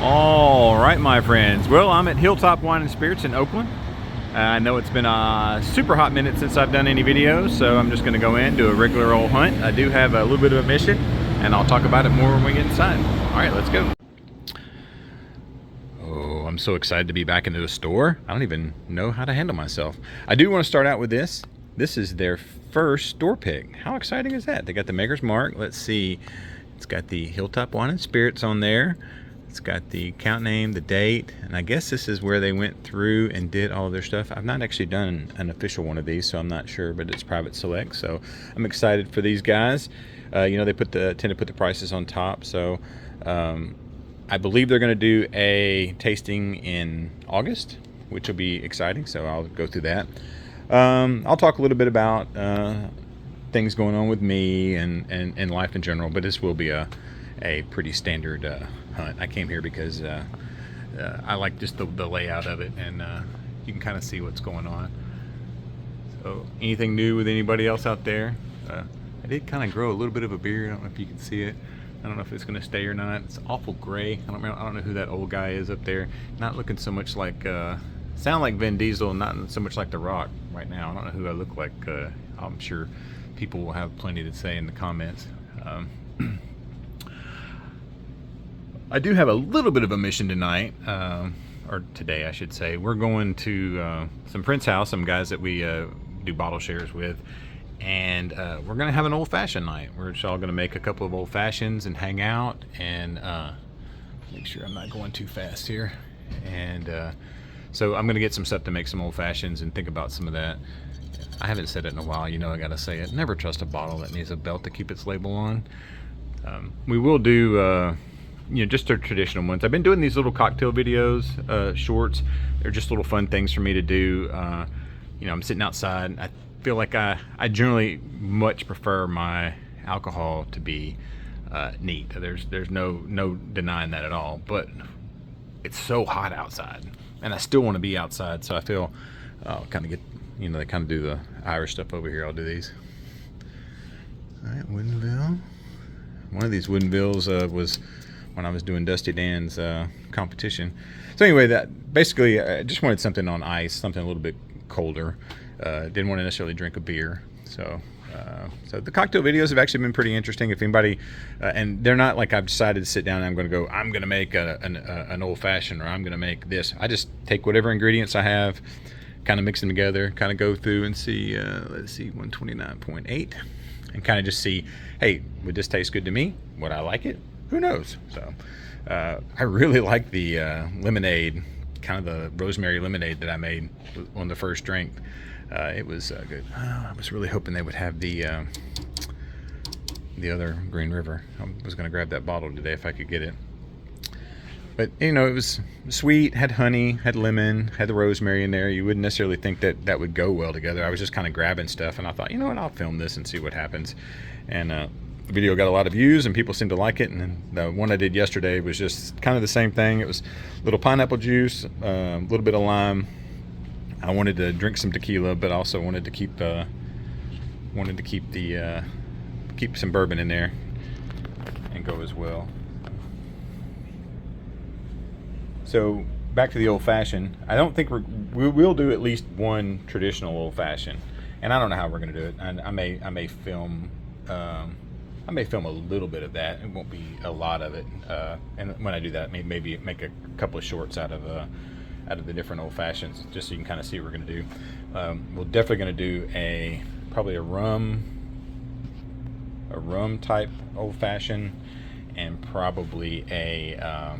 All right, my friends. Well, I'm at Hilltop Wine and Spirits in Oakland. I know it's been a super hot minute since I've done any videos, so I'm just going to go in, do a regular old hunt. I do have a little bit of a mission, and I'll talk about it more when we get inside. All right, let's go. Oh, I'm so excited to be back into the store. I don't even know how to handle myself. I do want to start out with this. This is their first store pick. How exciting is that? They got the Maker's Mark. Let's see. It's got the Hilltop Wine and Spirits on there. It's got the account name, the date, and I guess this is where they went through and did all of their stuff. I've not actually done an official one of these, so I'm not sure, but it's private select, so I'm excited for these guys. You know, they tend to put the prices on top, so I believe they're going to do a tasting in August, which will be exciting, so I'll go through that. I'll talk a little bit about things going on with me and life in general, but this will be a pretty standard hunt. I came here because I like just the layout of it, and you can kind of see what's going on. So anything new with anybody else out there? I did kind of grow a little bit of a beard. I don't know if you can see it. I don't know if it's going to stay or not. It's awful gray. I don't know who that old guy is up there. Not looking so much like sound like Vin Diesel, not so much like The Rock right now. I don't know who I look like. I'm sure people will have plenty to say in the comments. I do have a little bit of a mission tonight, or today I should say. We're going to some friend's house, some guys that we do bottle shares with, and we're going to have an old-fashioned night. We're just all going to make a couple of old-fashions and hang out, and make sure I'm not going too fast here. And so I'm going to get some stuff to make some old-fashions and think about some of that. I haven't said it in a while, you know I got to say it. Never trust a bottle that needs a belt to keep its label on. We will do... you know, just their traditional ones. I've been doing these little cocktail videos, shorts. They're just little fun things for me to do. You know, I'm sitting outside. I feel like I generally much prefer my alcohol to be neat. There's no denying that at all. But it's so hot outside, and I still want to be outside. So I feel I'll kind of get, you know, they kind of do the Irish stuff over here. I'll do these. All right, Woodenville. One of these Woodenvilles was when I was doing Dusty Dan's competition. So anyway, that basically I just wanted something on ice, something a little bit colder. Didn't want to necessarily drink a beer. So the cocktail videos have actually been pretty interesting. If anybody, and they're not like I've decided to sit down and I'm going to make an old fashioned, or I'm going to make this. I just take whatever ingredients I have, kind of mix them together, kind of go through and see, let's see, 129.8, and kind of just see, hey, would this taste good to me? Would I like it? Who knows? So I really like the lemonade, kind of the rosemary lemonade that I made on the first drink. It was good. I was really hoping they would have the other Green River. I was going to grab that bottle today if I could get it. But, you know, it was sweet, had honey, had lemon, had the rosemary in there. You wouldn't necessarily think that that would go well together. I was just kind of grabbing stuff, and I thought, you know what, I'll film this and see what happens. And the video got a lot of views and people seemed to like it. And then the one I did yesterday was just kind of the same thing. It was a little pineapple juice, a little bit of lime. I wanted to drink some tequila, but also wanted to keep keep some bourbon in there and go as well. So back to the old fashioned. I don't think we will do at least one traditional old fashioned, and I don't know how we're going to do it. I may film. I may film a little bit of that. It won't be a lot of it. And when I do that, maybe make a couple of shorts out of the different old fashions, just so you can kind of see what we're going to do. We're definitely going to do probably a rum type old fashioned, and probably a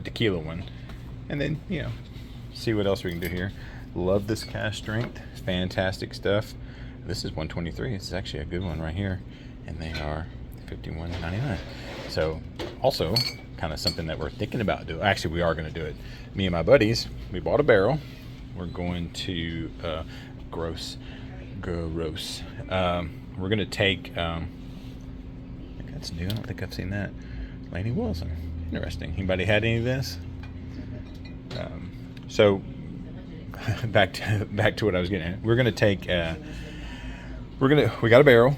tequila one, and then, you know, see what else we can do here. Love this cask strength, fantastic stuff. This is 123. This is actually a good one right here, and they are $51.99. So also kind of something that we're thinking about doing. Actually, we are going to do it. Me and my buddies, we bought a barrel. We're going to gross. We're going to take I think that's new. I don't think I've seen that. Laney Wilson. Interesting. Anybody had any of this? So back to what I was getting at. We're going to take we got a barrel.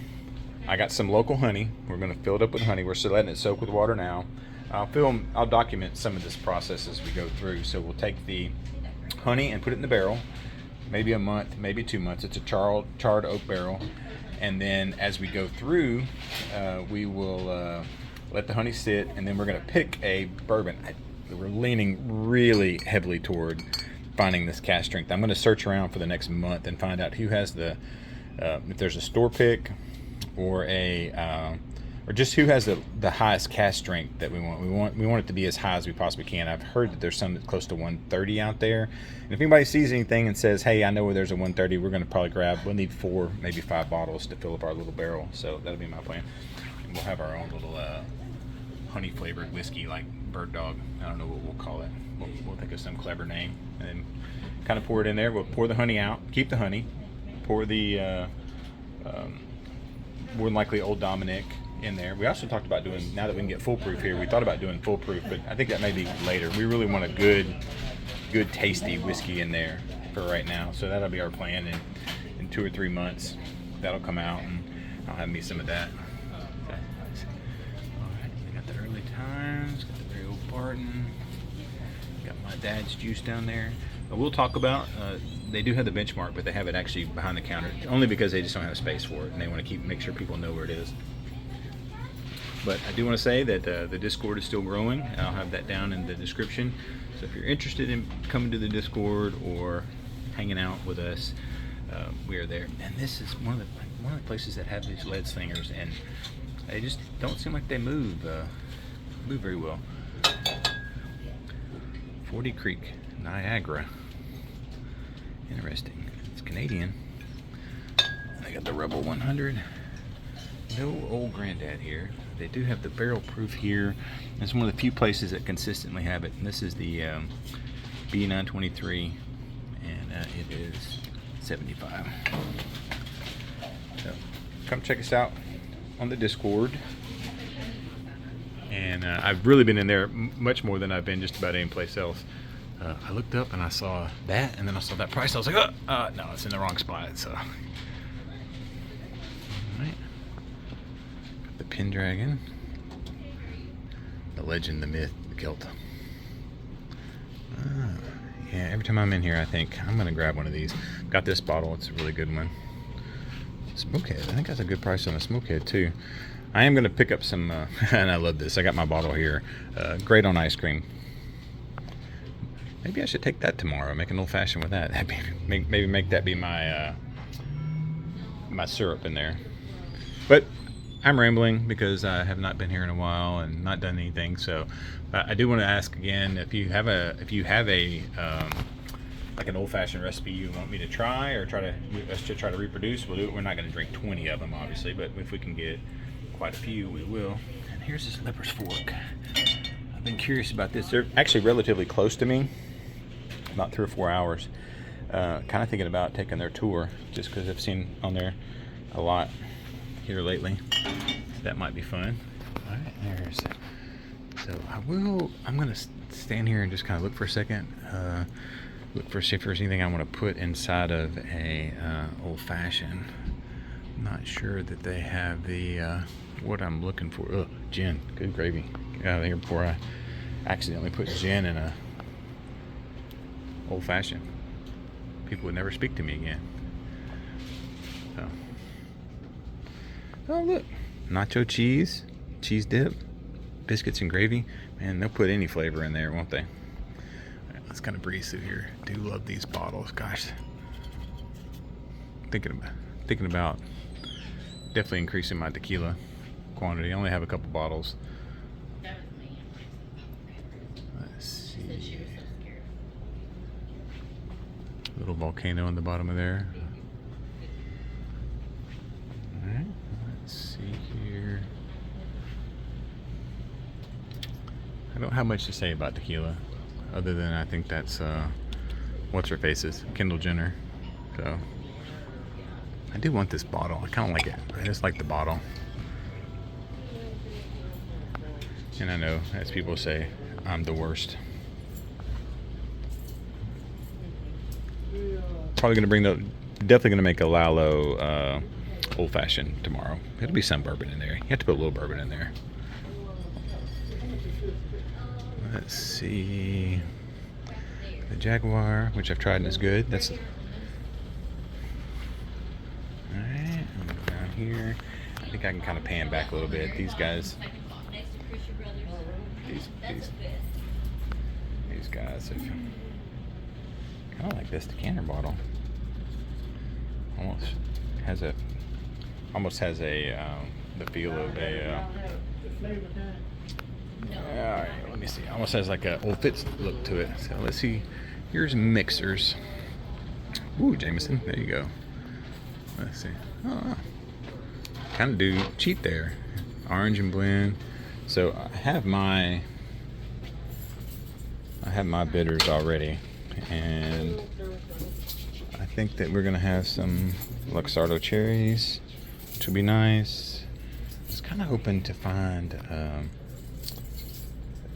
I got some local honey. We're going to fill it up with honey. We're still letting it soak with water now. I'll document some of this process as we go through. So we'll take the honey and put it in the barrel, maybe a month, maybe 2 months. It's a charred oak barrel. And then as we go through, we will let the honey sit, and then we're going to pick a bourbon. We're leaning really heavily toward finding this cask strength. I'm going to search around for the next month and find out who has the, if there's a store pick or or just who has the highest cask strength that we want. We want it to be as high as we possibly can. I've heard that there's some that's close to 130 out there. And if anybody sees anything and says, hey, I know where there's a 130, we're going to probably we'll need 4, maybe 5 bottles to fill up our little barrel. So that'll be my plan. And we'll have our own little honey flavored whiskey like Bird Dog. I don't know what we'll call it. We'll think of some clever name and then kind of pour it in there. We'll pour the honey out, keep the honey, pour the more than likely Old Dominic in there. We also talked about doing, now that we can get foolproof here, we thought about doing foolproof, but I think that may be later. We really want a good tasty whiskey in there for right now. So that'll be our plan. In 2 or 3 months, that'll come out, and I'll have me some of that. Okay. All right, we got the early times, got the very old Barton, got my dad's juice down there. We'll talk about, they do have the benchmark, but they have it actually behind the counter, only because they just don't have space for it, and they want to make sure people know where it is. But I do want to say that the Discord is still growing. I'll have that down in the description. So if you're interested in coming to the Discord or hanging out with us, we are there. And this is one of the places that have these lead slingers, and they just don't seem like they move very well. 40 Creek, Niagara. Interesting. It's Canadian. They got the Rebel 100. No old Granddad here. They do have the barrel proof here. It's one of the few places that consistently have it. And this is the B923, and it is 75. So come check us out on the Discord. And I've really been in there much more than I've been just about any place else. I looked up and I saw that, and then I saw that price. I was like, no, it's in the wrong spot. So, all right. Got the Pendragon, the legend, the myth, the Celt. Yeah, every time I'm in here, I think I'm gonna grab one of these. Got this bottle; it's a really good one. Smokehead. I think that's a good price on a Smokehead too. I am gonna pick up some, and I love this. I got my bottle here. Great on ice cream. Maybe I should take that tomorrow. Make an old fashioned with that. Maybe make that be my my syrup in there. But I'm rambling because I have not been here in a while and not done anything. So I do want to ask again, if you have a like an old fashioned recipe you want me to try, or try to reproduce, we'll do it. We're not going to drink 20 of them, obviously, but if we can get quite a few, we will. And here's this Leper's Fork. I've been curious about this. They're actually relatively close to me, about 3 or 4 hours. Kind of thinking about taking their tour, just because I've seen on there a lot here lately. That might be fun. All right, there's. So I'm gonna stand here and just kind of look for a second. Look for, see if there's anything I want to put inside of a old fashioned. I'm not sure that they have the what I'm looking for. Oh, gin. Good gravy. Get out of here before I accidentally put gin in a old fashioned. People would never speak to me again. So. Oh, look. Nacho cheese, cheese dip, biscuits and gravy. Man, they'll put any flavor in there, won't they? All right, let's kind of breeze through here. Do love these bottles. Gosh. Thinking about definitely increasing my tequila quantity. I only have a couple bottles. Let's see. Little volcano in the bottom of there. Alright, let's see here. I don't have much to say about tequila, other than I think that's what's her face's Kendall Jenner. So I do want this bottle. I kind of like it. I just like the bottle. And I know, as people say, I'm the worst. Probably gonna definitely gonna make a Lalo old fashioned tomorrow. It'll be some bourbon in there. You have to put a little bourbon in there. Let's see. The Jaguar, which I've tried and is good. That's all right. Down here, I think I can kind of pan back a little bit. These guys, these guys have kind of like this decanter bottle. Almost has a the feel of a. Alright, let me see. Almost has like a Old Fitz look to it. So let's see. Here's mixers. Ooh, Jameson. There you go. Let's see. Oh, kind of do cheap there. Orange and blend. So I have my bitters already, and I think that we're gonna have some Luxardo cherries, which would be nice. I was kind of hoping to find.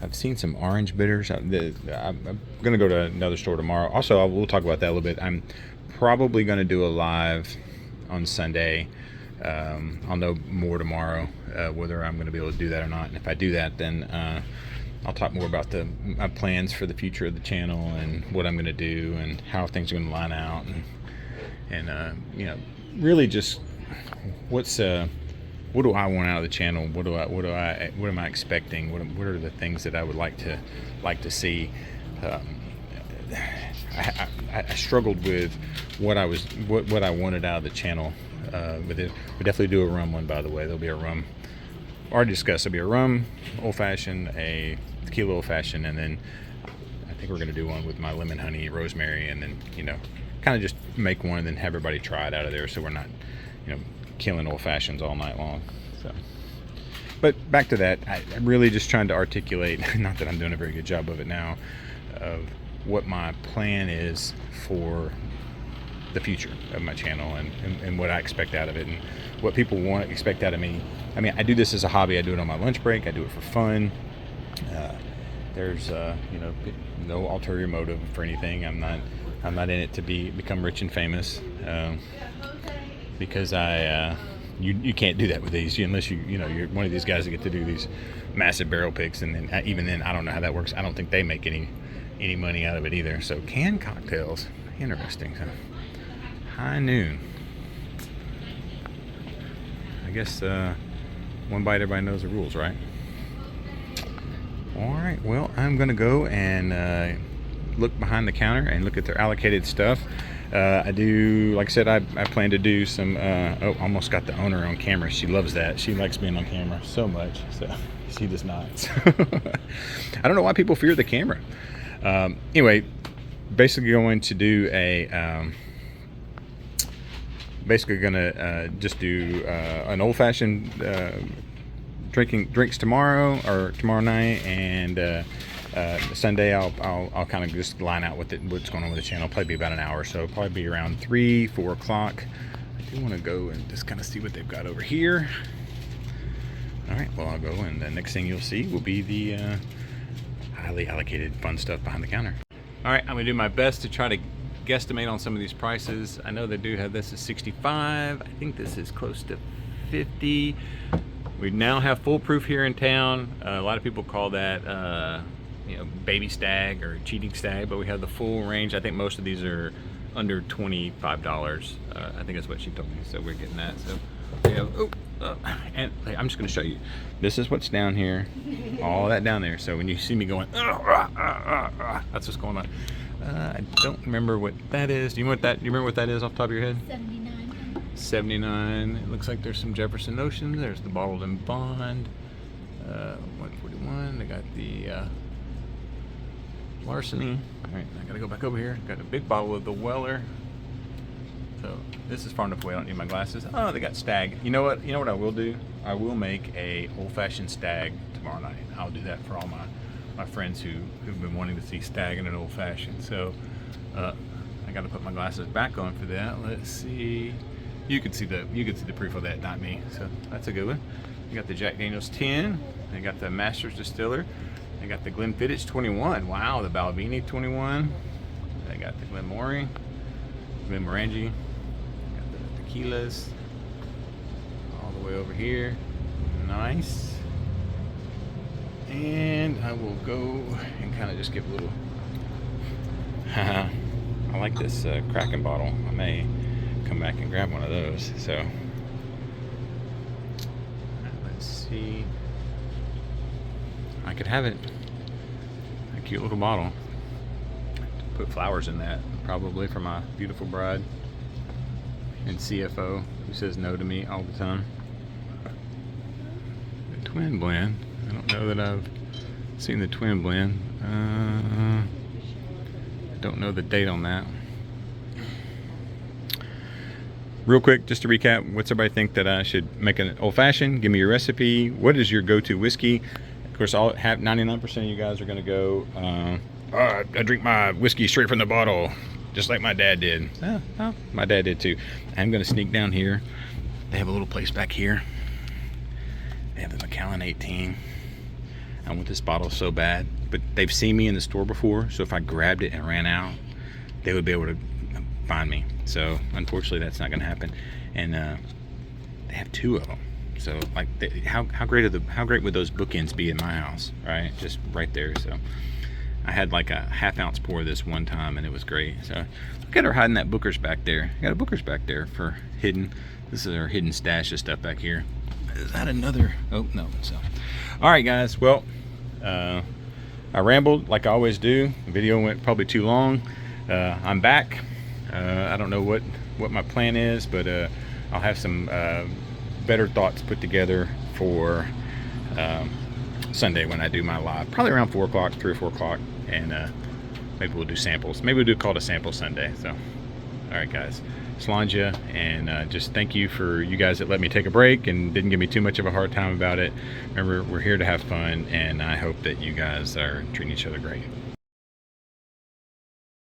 I've seen some orange bitters. I'm going to go to another store tomorrow. Also, we'll talk about that a little bit. I'm probably going to do a live on Sunday. I'll know more tomorrow whether I'm going to be able to do that or not. And if I do that, then I'll talk more about my plans for the future of the channel and what I'm going to do and how things are going to line out. And you know, really just what do I want out of the channel? What am I expecting? What are the things that I would like to see? I struggled with what I wanted out of the channel, but we definitely do a rum one, by the way. There'll be a rum. Already discussed. There'll be a rum old fashioned, a tequila old fashioned, and then I think we're going to do one with my lemon honey rosemary, and then kind of just make one and then have everybody try it out of there, so we're not killing old fashions all night long. So, but back to that, I'm really just trying to articulate, not that I'm doing a very good job of it now, of what my plan is for the future of my channel and what I expect out of it and what people expect out of me. I mean, I do this as a hobby. I do it on my lunch break. I do it for fun. There's no ulterior motive for anything. I'm not in it to become rich and famous. Because you can't do that with these unless you're one of these guys that get to do these massive barrel picks, and then even then I don't know how that works. I don't think they make any money out of it either. So canned cocktails, interesting. So high noon. I guess one bite, everybody knows the rules, right? All right. Well, I'm gonna go and look behind the counter and look at their allocated stuff. I do, like I said, I plan to do some, almost got the owner on camera. She loves that. She likes being on camera so much. So she does not. I don't know why people fear the camera. Anyway, basically going to do just do an old-fashioned drinks tomorrow night, and Sunday I'll kind of just line out what's going on with the channel. Probably be about an hour or so. Probably be around 3-4 o'clock. I do want to go and just kind of see what they've got over here. All right, well, I'll go, and the next thing you'll see will be the highly allocated fun stuff behind the counter. All right, I'm gonna do my best to try to guesstimate on some of these prices. I know they do have this at 65. I think this is close to 50. We now have foolproof here in town. A lot of people call that baby stag or cheating stag, but we have the full range. I think most of these are under $25. I think that's what she told me, so we're getting that. So we have, and I'm just gonna show you. This is what's down here, all that down there. So when you see me going, that's what's going on. I don't remember what that is. Do you remember what that is off the top of your head? 79. It looks like there's some Jefferson Ocean. There's the bottled in bond. 141. They got the Larceny. All right, I gotta go back over here. Got a big bottle of the Weller. So this is far enough away. I don't need my glasses. Oh, they got Stag. You know what? I will do. I will make a old-fashioned Stag tomorrow night. I'll do that for all my friends who've been wanting to see Stag in an old-fashioned. So I got to put my glasses back on for that. Let's see. You could see the proof of that, not me. So that's a good one. You got the Jack Daniel's 10. They got the Masters Distiller. They got the Glenfiddich 21. Wow, the Balvenie 21. They got the Glenmorangie. Got the tequilas all the way over here. Nice. And I will go and kind of just give a little. I like this Kraken bottle. I may come back and grab one of those. So let's see. I could have it. A cute little bottle. Put flowers in that, probably for my beautiful bride and CFO, who says no to me all the time. The twin blend. I don't know that I've seen the twin blend. Don't know the date on that. Real quick, just to recap, what's everybody think that I should make an old fashioned? Give me your recipe. What is your go-to whiskey? Of course, 99% of you guys are going to go, I drink my whiskey straight from the bottle, just like my dad did. Oh, my dad did too. I'm going to sneak down here. They have a little place back here. They have the Macallan 18. I want this bottle so bad, but they've seen me in the store before, so if I grabbed it and ran out, they would be able to find me. So unfortunately, that's not going to happen. And they have 2 of them. So like, how great would those bookends be in my house, right? Just right there. So I had like a half-ounce pour of this one time, and it was great. So look at her hiding that Booker's back there. I got a Booker's back there for hidden. This is our hidden stash of stuff back here. Is that another? Oh no. So, all right, guys. Well, I rambled like I always do. The video went probably too long. I'm back. I don't know what my plan is, but I'll have some better thoughts put together for Sunday when I do my live, probably around 4 o'clock, 3 or 4 o'clock, and maybe we'll do samples. Maybe we'll do called a sample Sunday. So, all right, guys, Slanja, and just thank you for you guys that let me take a break and didn't give me too much of a hard time about it. Remember, we're here to have fun, and I hope that you guys are treating each other great.